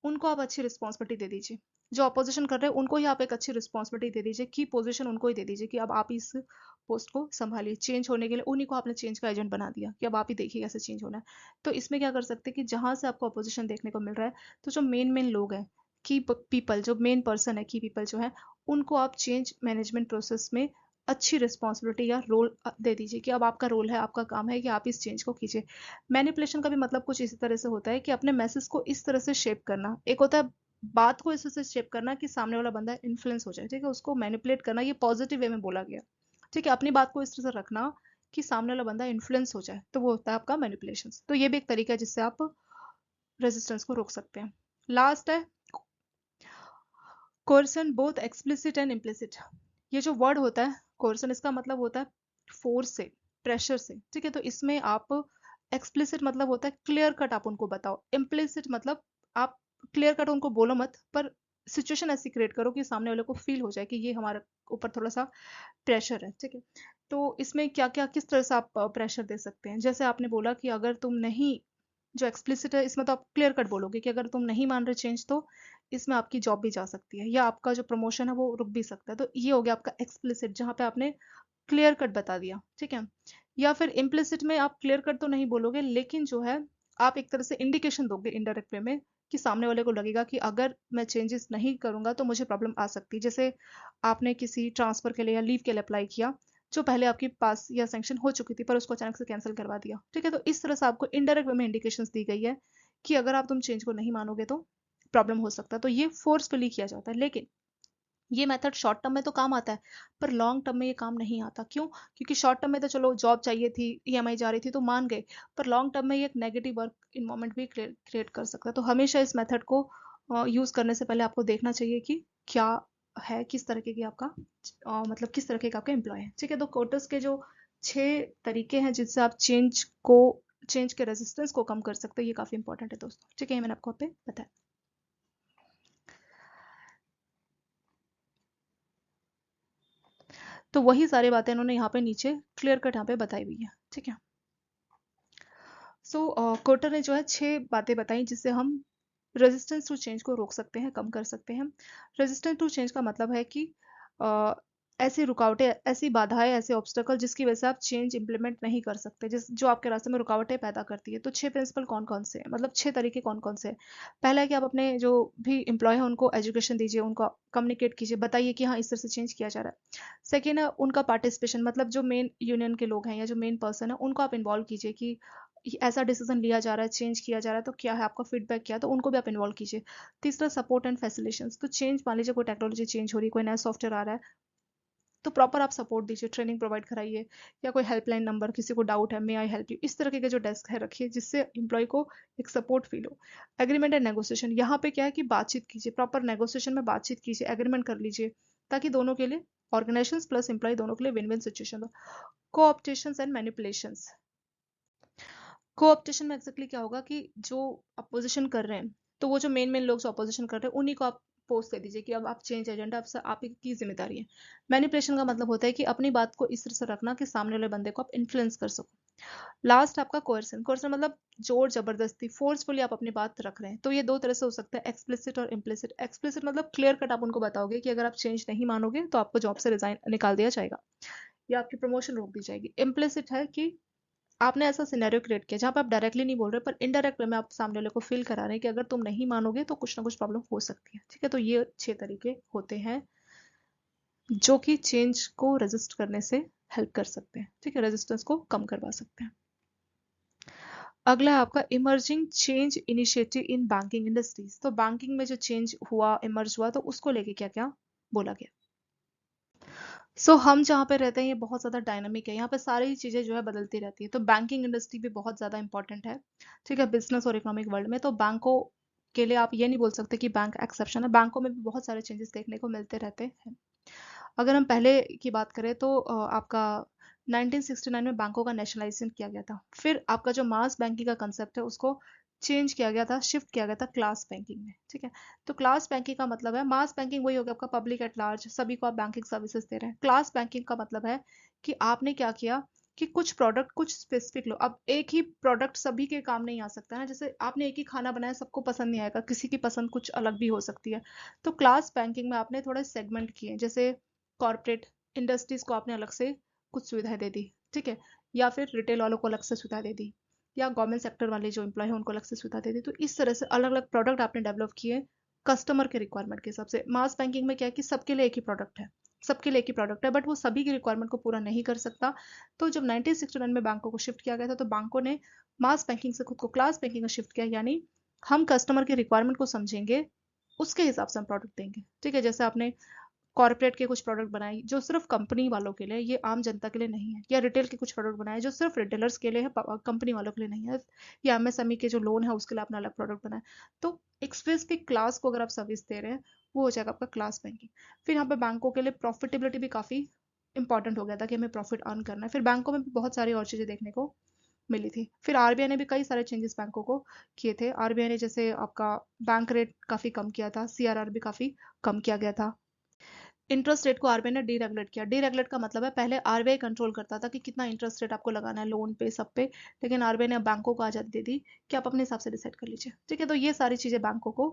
उनको आप अच्छी रिस्पॉन्सिबिलिटी दे दीजिए। जो अपोजिशन कर रहे हैं उनको ही आप एक अच्छी रिस्पॉन्सिबिलिटी दे दीजिए, की पोजीशन उनको ही दे दीजिए कि अब आप इस पोस्ट को संभालिए। चेंज होने के लिए उन्हीं को आपने चेंज का एजेंट बना दिया कि अब आप ही देखिए कैसे चेंज होना है। तो इसमें क्या कर सकते हैं कि जहां से आपको अपोजिशन देखने को मिल रहा है, तो जो मेन मेन लोग हैं, की पीपल, जो मेन पर्सन है, की पीपल जो है, उनको आप चेंज मैनेजमेंट प्रोसेस में अच्छी रिस्पॉन्सिबिलिटी या रोल दे दीजिए कि अब आपका रोल है, आपका काम है कि आप इस चेंज को कीजिए। मैनिपुलेशन का भी मतलब कुछ इसी तरह से होता है कि अपने मैसेज को इस तरह से शेप करना। एक होता है बात को इस तरह से शेप करना कि सामने वाला बंदा इन्फ्लुएंस हो जाए, ठीक है, उसको मैनिपुलेट करना, ये पॉजिटिव वे में बोला गया, ठीक है। अपनी बात को इस तरह से रखना कि सामने वाला बंदा इन्फ्लुएंस हो जाए, तो वो होता है आपका मैनिपुलेशन। तो ये भी एक तरीका है जिससे आप रेजिस्टेंस को रोक सकते हैं। लास्ट है कोर्सन, बोथ एक्सप्लिसिट एंड इम्प्लिसिट। ये जो वर्ड होता है कोर्सन, इसका मतलब होता है फोर्स से, प्रेशर से, ठीक है। तो इसमें आप एक्सप्लिसिट मतलब होता है क्लियर कट आप उनको बताओ, इम्प्लिसिट मतलब आप क्लियर कट उनको बोलो मत, पर सिचुएशन ऐसी क्रिएट करो कि सामने वाले को फील हो जाए कि ये हमारे ऊपर थोड़ा सा प्रेशर है, ठीक है। तो इसमें क्या क्या किस तरह से आप प्रेशर दे सकते हैं, जैसे आपने बोला कि अगर तुम नहीं, जो एक्सप्लिसिट है इसमें तो आप क्लियर कट बोलोगे कि अगर तुम नहीं मान रहे चेंज तो इसमें आपकी जॉब भी जा सकती है, या आपका जो प्रमोशन है वो रुक भी सकता है। तो ये हो गया आपका एक्सप्लिसिट, जहाँ पे आपने क्लियर कट बता दिया, ठीक है। या फिर इम्प्लिसिट में आप क्लियर कट तो नहीं बोलोगे, लेकिन जो है आप एक तरह से इंडिकेशन दोगे इनडायरेक्ट वे में कि सामने वाले को लगेगा कि अगर मैं चेंजेस नहीं करूंगा तो मुझे प्रॉब्लम आ सकती है। जैसे आपने किसी ट्रांसफर के लिए या लीव के लिए अप्लाई किया, जो पहले आपकी पास या सैंक्शन हो चुकी थी पर उसको अचानक से कैंसिल करवा दिया। ठीक है, तो इस तरह से आपको इनडायरेक्ट वे में इंडिकेशंस दी गई है कि अगर आप तुम चेंज को नहीं मानोगे तो प्रॉब्लम हो सकता है। तो ये फोर्सफुली किया जाता है, लेकिन ये मेथड शॉर्ट टर्म में तो काम आता है पर लॉन्ग टर्म में ये काम नहीं आता। क्यों? क्योंकि शॉर्ट टर्म में तो चलो जॉब चाहिए थी, ईएमआई जा रही थी तो मान गए, पर लॉन्ग टर्म में ये एक नेगेटिव वर्क इन्वायरमेंट भी क्रिएट कर सकता है। तो हमेशा इस मेथड को यूज करने से पहले आपको देखना चाहिए कि क्या है, किस तरीके की आपका मतलब किस तरीके का आपका एम्प्लॉय है। ठीक है, तो कोटस के जो 6 तरीके हैं जिससे आप चेंज के रेजिस्टेंस को कम कर सकते हो, ये काफी इंपॉर्टेंट है दोस्तों। ठीक है, ये मैंने आपको पे बताया। तो वही सारी बातें इन्होंने यहाँ पे नीचे क्लियर कट यहाँ पे बताई हुई है। ठीक है, सो कोटर ने जो है 6 बातें बताई जिससे हम रेजिस्टेंस टू चेंज को रोक सकते हैं, कम कर सकते हैं। रेजिस्टेंस टू चेंज का मतलब है कि अ, ऐसी रुकावटें, ऐसी बाधाएं, ऐसे ऑब्स्टेकल जिसकी वजह से आप चेंज इंप्लीमेंट नहीं कर सकते, जिस जो आपके रास्ते में रुकावटें पैदा करती है। तो 6 प्रिंसिपल कौन कौन से हैं, मतलब 6 तरीके कौन कौन से हैं। पहला है कि आप अपने जो भी एम्प्लॉय है उनको एजुकेशन दीजिए, उनको कम्युनिकेट कीजिए, बताइए कि हाँ इस तरह से चेंज किया जा रहा है। सेकेंड है उनका पार्टिसिपेशन, मतलब जो मेन यूनियन के लोग हैं या जो मेन पर्सन है उनको आप इन्वॉल्व कीजिए कि ऐसा डिसीजन लिया जा रहा है, चेंज किया जा रहा है, तो क्या है आपका फीडबैक, क्या है, तो उनको भी आप इन्वॉल्व कीजिए। तीसरा सपोर्ट एंड फैसिलिटेशंस, तो चेंज मान लीजिए कोई टेक्नोलॉजी चेंज हो रही है, कोई नया सॉफ्टवेयर आ रहा है, तो प्रॉपर आप सपोर्ट दीजिए, ट्रेनिंग प्रोवाइड कराइए, या कोई हेल्पलाइन नंबर, किसी को डाउट है, मे आई हेल्प यू, इस तरह के जो डेस्क है रखिए जिससे एम्प्लॉय को एक सपोर्ट फील हो। एग्रीमेंट एंड नेगोशिएशन, यहाँ पे क्या है कि बातचीत कीजिए, प्रॉपर नेगोशिएशन में बातचीत कीजिए, एग्रीमेंट कर लीजिए, ताकि दोनों के लिए, ऑर्गेनाइजेशन प्लस एम्प्लॉय दोनों के लिए विन विन सिचुएशन हो। कोऑप्टेशन एंड मैनिपुलेशंस, कोऑप्टेशन में एक्जेक्टली क्या होगा कि जो अपोजिशन कर रहे हैं, तो वो जो मेन मेन लोग जो अपोजिशन कर रहे हैं उन्हीं को आप पोस्ट दे दीजिए कि अब आप चेंज एजेंडा आप ही की जिम्मेदारी है। मैनिपुलेशन का मतलब होता है कि अपनी बात को इस तरह से रखना कि सामने वाले बंदे को आप इन्फ्लुएंस कर सको। लास्ट आपका कोerसन, कोerसन मतलब जोर जबरदस्ती, फोर्सफुली आप अपनी बात रख रहे हैं। तो ये दो तरह से हो सकता है, एक्सप्लिसिट और इम्प्लिसिट। एक्सप्लिसिट मतलब क्लियर कट आप उनको बताओगे कि अगर आप चेंज नहीं मानोगे तो आपको जॉब से रिजाइन निकाल दिया जाएगा या आपकी प्रमोशन रोक दी जाएगी। इम्प्लिसिट है कि आपने ऐसा सिनेरियो क्रिएट किया जहां पर आप डायरेक्टली नहीं बोल रहे पर इनडायरेक्ट वे में आप सामने वाले को फील करा रहे हैं कि अगर तुम नहीं मानोगे तो कुछ ना कुछ प्रॉब्लम हो सकती है। ठीक है, तो ये 6 तरीके होते हैं जो कि चेंज को रेजिस्ट करने से हेल्प कर सकते हैं। ठीक है, रेजिस्टेंस को कम करवा सकते हैं। अगला है आपका emerging change initiative in banking industries. तो बैंकिंग में जो चेंज हुआ, इमर्ज हुआ, तो उसको लेके क्या क्या बोला गया। हम जहाँ पे रहते हैं ये बहुत ज़्यादा डायनामिक है, यहाँ पे सारी चीज़ें जो है बदलती रहती है। तो बैंकिंग इंडस्ट्री भी बहुत ज़्यादा इंपॉर्टेंट है। ठीक है, बिजनेस और इकोनॉमिक वर्ल्ड में तो बैंकों के लिए आप ये नहीं बोल सकते कि बैंक एक्सेप्शन है, बैंकों में भी बहुत सारे चेंजेस देखने को मिलते रहते हैं। अगर हम पहले की बात करें तो आपका 1969 में बैंकों का नेशनलाइजेशन किया गया था। फिर आपका जो मास बैंकिंग का कंसेप्ट है उसको चेंज किया गया था, शिफ्ट किया गया था क्लास बैंकिंग में। ठीक है, तो क्लास बैंकिंग का मतलब है, मास बैंकिंग वही हो गया आपका पब्लिक एट लार्ज, सभी को आप बैंकिंग सर्विसेज दे रहे हैं। क्लास बैंकिंग का मतलब है कि आपने क्या किया कि कुछ प्रोडक्ट कुछ स्पेसिफिक लो। अब एक ही प्रोडक्ट सभी के काम नहीं आ सकता ना, जैसे आपने एक ही खाना बनाया सबको पसंद नहीं आएगा, किसी की पसंद कुछ अलग भी हो सकती है। तो क्लास बैंकिंग में आपने थोड़े सेगमेंट किए, जैसे कॉर्पोरेट इंडस्ट्रीज को आपने अलग से कुछ सुविधाएं दे दी। ठीक है, या फिर रिटेल वालों को अलग से सुविधा दे दी, या गवर्नमेंट सेक्टर वाले जो एम्प्लॉय हैं उनको अलग से सुविधा दे दी। तो इस तरह से अलग अलग प्रोडक्ट आपने डेवलप किए कस्टमर के रिक्वायरमेंट के हिसाब से। मास बैंकिंग में क्या है कि सबके लिए एक ही प्रोडक्ट है, सबके लिए एक ही प्रोडक्ट है, बट वो सभी की रिक्वायरमेंट को पूरा नहीं कर सकता। तो जब 1969 में बैंकों को शिफ्ट किया गया था तो बैंकों ने मास बैंकिंग से खुद को क्लास बैंकिंग में शिफ्ट किया, यानी हम कस्टमर के रिक्वायरमेंट को समझेंगे, उसके हिसाब से हम प्रोडक्ट देंगे। ठीक है, जैसे आपने कॉर्पोरेट के कुछ प्रोडक्ट बनाए जो सिर्फ कंपनी वालों के लिए, ये आम जनता के लिए नहीं है, या रिटेल के कुछ प्रोडक्ट बनाए जो सिर्फ रिटेलर्स के लिए है, कंपनी वालों के लिए नहीं है, या एमएसएमई के जो लोन है उसके लिए अपना अलग प्रोडक्ट बनाए। तो एक स्पेसिफिक क्लास को अगर आप सर्विस दे रहे हैं वो हो जाएगा आपका क्लास बैंकिंग। फिर यहाँ पे बैंकों के लिए प्रॉफिटेबिलिटी भी काफी इंपॉर्टेंट हो गया था कि हमें प्रॉफिट अर्न करना है। फिर बैंकों में भी बहुत सारी और चीजें देखने को मिली थी। फिर आरबीआई ने भी कई सारे चेंजेस बैंकों को किए थे। आरबीआई ने जैसे आपका बैंक रेट काफी कम किया था, सीआरआर भी काफी कम किया गया था। इंटरेस्ट रेट को आरबीआई ने डीरेगुलेट किया। डीरेगुलेट का मतलब है पहले आरबीआई कंट्रोल करता था कि कितना इंटरेस्ट रेट आपको लगाना है लोन पे, सब पे, लेकिन आरबीआई ने बैंकों को आजादी दे दी कि आप अपने हिसाब से डिसाइड कर लीजिए। ठीक है, तो ये सारी चीजें बैंकों को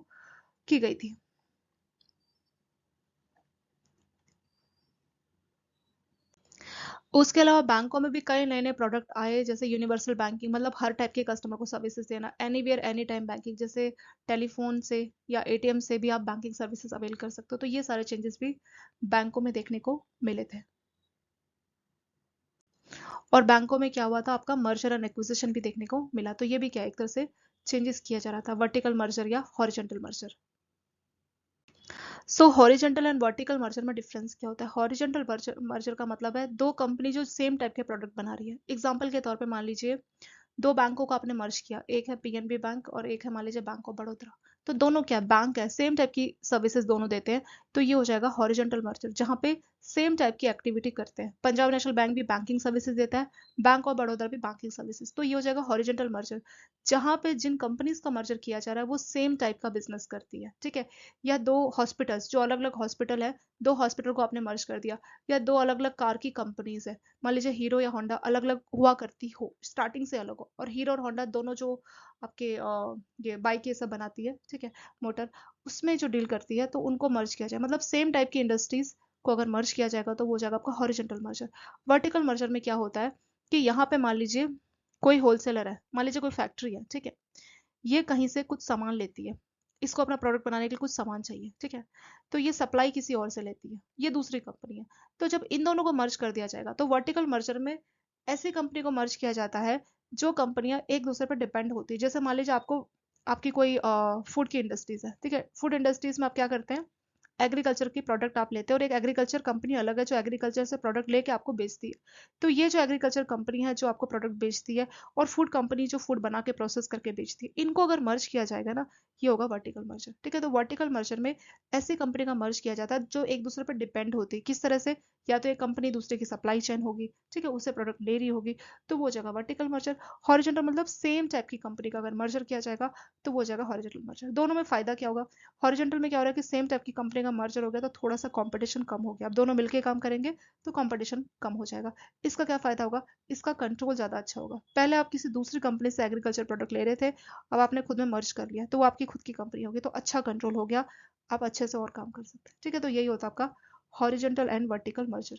की गई थी। उसके अलावा बैंकों में भी कई नए नए प्रोडक्ट आए, जैसे यूनिवर्सल बैंकिंग, मतलब हर टाइप के कस्टमर को सर्विसेज देना। एनीवेयर एनी टाइम बैंकिंग, जैसे टेलीफोन से या एटीएम से भी आप बैंकिंग सर्विसेज अवेल कर सकते हो। तो ये सारे चेंजेस भी बैंकों में देखने को मिले थे। और बैंकों में क्या हुआ था, आपका मर्जर एंड एक्विजिशन भी देखने को मिला। तो ये भी क्या एक तरह से चेंजेस किया जा रहा था, वर्टिकल मर्जर या horizontal merger. So horizontal and vertical merger में डिफरेंस क्या होता है? हॉरिजॉन्टल मर्जर का मतलब है दो कंपनी जो सेम टाइप के प्रोडक्ट बना रही है। एग्जांपल के तौर पे मान लीजिए दो बैंकों को आपने मर्ज किया, एक है पीएनबी बैंक और एक है मान लीजिए बैंक ऑफ बड़ौदा। तो दोनों क्या बैंक है, सेम टाइप की सर्विसेज दोनों देते हैं। तो ये हो जाएगा हॉरिजॉन्टल मर्जर, जहाँ पे सेम टाइप की एक्टिविटी करते हैं। पंजाब नेशनल बैंक भी बैंकिंग सर्विसेज देता है, बैंक ऑफ बड़ौदा भी बैंकिंग सर्विसेज। तो ये हो जाएगा हॉरिजॉन्टल मर्जर, जहाँ पे जिन कंपनीज का मर्जर किया जा रहा है वो सेम टाइप का बिजनेस करती है, ठीक है। या दो हॉस्पिटल्स, जो अलग अलग हॉस्पिटल है, दो हॉस्पिटल को आपने मर्ज कर दिया। या दो अलग अलग कार की कंपनीज है, मान लीजिए हीरो या होंडा अलग अलग हुआ करती हो, स्टार्टिंग से अलग हो, और हीरो और होंडा दोनों जो आपके ये बाइक ये सब बनाती है, ठीक है, मोटर, उसमें जो डील करती है, तो उनको मर्ज किया जाए। मतलब सेम टाइप की इंडस्ट्रीज को अगर मर्ज किया जाएगा तो वो हो जाएगा आपका हॉरिजॉन्टल मर्जर। वर्टिकल मर्जर में क्या होता है कि यहाँ पे मान लीजिए कोई होलसेलर है, मान लीजिए कोई फैक्ट्री है, ठीक है, ये कहीं से कुछ सामान लेती है, इसको अपना प्रोडक्ट बनाने के लिए कुछ सामान चाहिए, ठीक है, तो ये सप्लाई किसी और से लेती है, ये दूसरी कंपनी है। तो जब इन दोनों को मर्ज कर दिया जाएगा तो वर्टिकल मर्जर में ऐसी कंपनी को मर्ज किया जाता है जो कंपनियां एक दूसरे पर डिपेंड होती है। जैसे मान लीजिए आपको आपकी कोई फूड की इंडस्ट्रीज है, ठीक है, फूड इंडस्ट्रीज में आप क्या करते हैं, एग्रीकल्चर की प्रोडक्ट आप लेते हैं, और एक एग्रीकल्चर कंपनी अलग है जो एग्रीकल्चर से प्रोडक्ट लेके आपको बेचती है। तो ये जो एग्रीकल्चर कंपनी है जो आपको प्रोडक्ट बेचती है, और फूड कंपनी जो फूड बना के प्रोसेस करके बेचती है, इनको अगर मर्ज किया जाएगा ना, ये होगा वर्टिकल मर्जर, ठीक है। तो वर्टिकल मर्जर में ऐसी कंपनी का मर्ज किया जाता है जो एक दूसरे पर डिपेंड होती है। किस तरह से? या तो एक कंपनी दूसरे की सप्लाई चेन होगी, ठीक है, उससे प्रोडक्ट ले रही होगी, तो वो हो जाएगा वर्टिकल मर्जर। हॉरिजॉन्टल मतलब सेम टाइप की कंपनी का अगर मर्जर किया जाएगा तो वो हो जाएगा हॉरिजॉन्टल मर्जर। दोनों में फायदा क्या होगा? हॉरिजॉन्टल में क्या हो रहा है कि सेम टाइप की कंपनी का मर्जर हो गया तो थोड़ा सा कंपटीशन कम हो गया, अब दोनों मिलके काम करेंगे तो कंपटीशन कम हो जाएगा। इसका क्या फायदा होगा? इसका कंट्रोल ज्यादा अच्छा होगा। पहले आप किसी दूसरी कंपनी से एग्रीकल्चर प्रोडक्ट ले रहे थे, अब आपने खुद में मर्ज कर लिया तो वो आपकी खुद की कंपनी होगी, तो अच्छा कंट्रोल हो गया, आप अच्छे से और काम कर सकते हैं, ठीक है। तो यही होता है आपका हॉरिजॉन्टल एंड वर्टिकल मर्जर।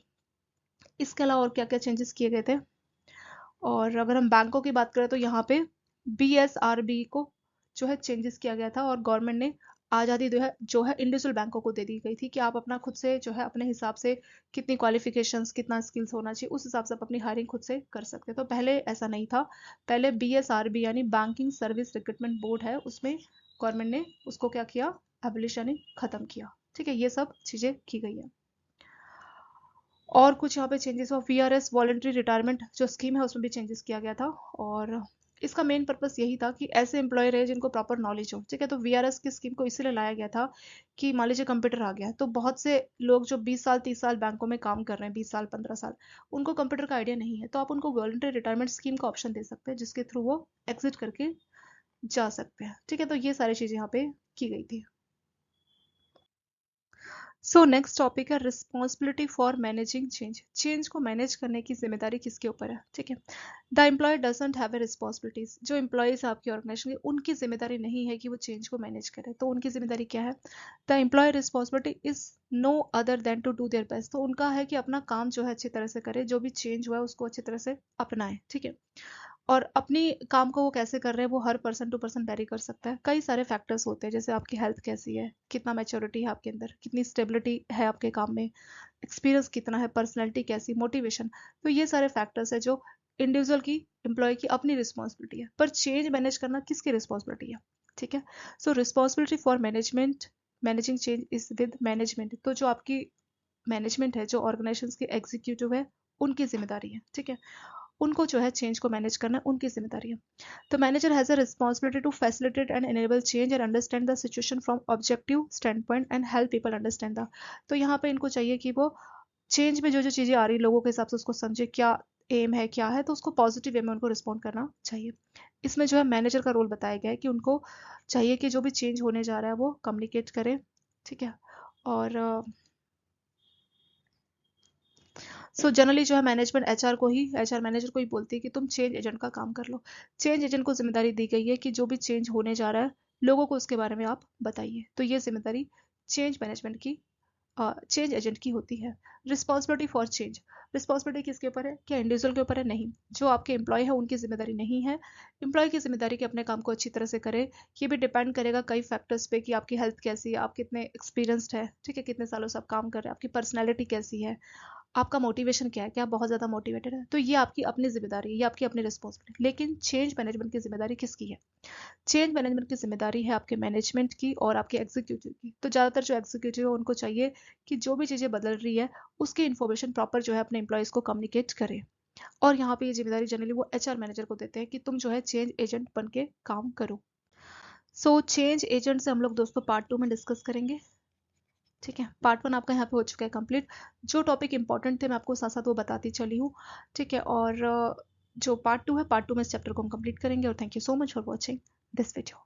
इसके अलावा और क्या क्या चेंजेस किए गए थे? और अगर हम बैंकों की बात करें तो यहाँ पे बीएसआरबी को जो है चेंजेस किया गया था, और गवर्नमेंट ने आज़ादी जो है इंडिविजुअल बैंकों को दे दी गई थी कि आप अपना खुद से जो है अपने हिसाब से कितनी क्वालिफिकेशंस कितना स्किल्स होना चाहिए उस हिसाब से आप अपनी हायरिंग खुद से कर सकते हैं। तो पहले ऐसा नहीं था। पहले बीएसआरबी यानी बैंकिंग सर्विस रिक्रूटमेंट बोर्ड है, उसमें गवर्नमेंट ने उसको क्या किया, एबलिश यानी खत्म किया, ठीक है। ये सब चीज़ें की गई है। और कुछ यहाँ पे चेंजेस हुआ, वीआरएस वॉलंटरी रिटायरमेंट जो स्कीम है उसमें भी चेंजेस किया गया था, और इसका मेन पर्पस यही था कि ऐसे एम्प्लॉयर है जिनको प्रॉपर नॉलेज हो, ठीक है। तो वीआरएस की स्कीम को इसलिए लाया गया था कि मान लीजिए कंप्यूटर आ गया है तो बहुत से लोग जो 20 साल 30 साल बैंकों में काम कर रहे हैं, 20 साल 15 साल, उनको कंप्यूटर का आइडिया नहीं है, तो आप उनको वॉलंटरी रिटायरमेंट स्कीम का ऑप्शन दे सकते हैं जिसके थ्रू वो एग्जिट करके जा सकते हैं, ठीक है। तो ये सारी चीजें यहाँ पे की गई थी। सो नेक्स्ट टॉपिक है responsibility for managing change. Change को मैनेज करने की जिम्मेदारी किसके ऊपर है, ठीक है। The employer doesn't have a responsibilities, जो एम्प्लॉयज आपकी ऑर्गेनाइजेशन की उनकी जिम्मेदारी नहीं है कि वो चेंज को मैनेज करें। तो उनकी जिम्मेदारी क्या है? The employer responsibility is no other than to do their best. तो उनका है कि अपना काम जो है अच्छी तरह से करे, जो भी चेंज हुआ है उसको अच्छी तरह से अपनाए, ठीक है। और अपनी काम को वो कैसे कर रहे हैं वो हर पर्सन टू पर्सन वेरी कर सकता है। कई सारे फैक्टर्स होते हैं, जैसे आपकी हेल्थ कैसी है, कितना मैच्योरिटी है आपके अंदर, कितनी स्टेबिलिटी है आपके काम में, एक्सपीरियंस कितना है, पर्सनैलिटी कैसी, मोटिवेशन। तो ये सारे फैक्टर्स है जो इंडिविजुअल की, एम्प्लॉय की अपनी रिस्पॉन्सिबिलिटी है, पर चेंज मैनेज करना किसकी रिस्पॉन्सिबिलिटी है, ठीक है। सो responsibility for management, managing change is with management. तो जो आपकी मैनेजमेंट है, जो ऑर्गेनाइजेशन के एग्जीक्यूटिव है, उनकी जिम्मेदारी है, ठीक है। उनको जो है चेंज को मैनेज करना उनकी जिम्मेदारी है। तो manager has a responsibility to facilitate and enable change and understand the situation from objective stand point and help people understand the. तो यहाँ पे इनको चाहिए कि वो चेंज में जो जो चीज़ें आ रही लोगों के हिसाब से उसको समझे, क्या एम है क्या है, तो उसको पॉजिटिव वे में उनको रिस्पॉन्ड करना चाहिए। इसमें जो है मैनेजर का रोल बताया गया है कि उनको चाहिए कि जो भी चेंज होने जा रहा है वो कम्युनिकेट करे, ठीक है। और सो जनरली जो है मैनेजमेंट एचआर मैनेजर को ही बोलती है कि तुम चेंज एजेंट का काम कर लो। चेंज एजेंट को जिम्मेदारी दी गई है कि जो भी चेंज होने जा रहा है लोगों को उसके बारे में आप बताइए। तो ये जिम्मेदारी चेंज मैनेजमेंट की, चेंज एजेंट की होती है। रिस्पॉन्सिबिलिटी फॉर चेंज, रिस्पॉन्सिबिलिटी किसके ऊपर है? क्या इंडिविजुअल के ऊपर है? नहीं, जो आपके एम्प्लॉय है उनकी जिम्मेदारी नहीं है। एम्प्लॉय की जिम्मेदारी कि अपने काम को अच्छी तरह से करे। ये भी डिपेंड करेगा कई फैक्टर्स पे कि आपकी हेल्थ कैसी है, आप कितने एक्सपीरियंस्ड है, ठीक है, कितने सालों से आप काम कर रहे हैं, आपकी पर्सनैलिटी कैसी है, आपका मोटिवेशन क्या है, क्या आप बहुत ज़्यादा मोटिवेटेड है, तो ये आपकी अपनी जिम्मेदारी है, ये आपकी अपनी रिस्पॉन्सिबिलिटी। लेकिन चेंज मैनेजमेंट की जिम्मेदारी किसकी है? चेंज मैनेजमेंट की जिम्मेदारी है आपके मैनेजमेंट की और आपके एग्जीक्यूटिव की। तो ज़्यादातर जो एग्जीक्यूटिव है उनको चाहिए कि जो भी चीज़ें बदल रही है उसकी इन्फॉर्मेशन प्रॉपर जो है अपने एम्प्लॉयज़ को कम्युनिकेट करें। और यहाँ पे ये जिम्मेदारी जनरली वो एचआर मैनेजर को देते हैं कि तुम जो है चेंज एजेंट बन के काम करो। सो चेंज एजेंट से हम लोग दोस्तों पार्ट 2 में डिस्कस करेंगे। ठीक है, पार्ट 1 आपका यहाँ पे हो चुका है कंप्लीट। जो टॉपिक इंपॉर्टेंट थे मैं आपको साथ साथ वो बताती चली हूँ। ठीक है, और जो पार्ट 2 है, पार्ट 2 में इस चैप्टर को हम कंप्लीट करेंगे। और thank you so much for watching this video.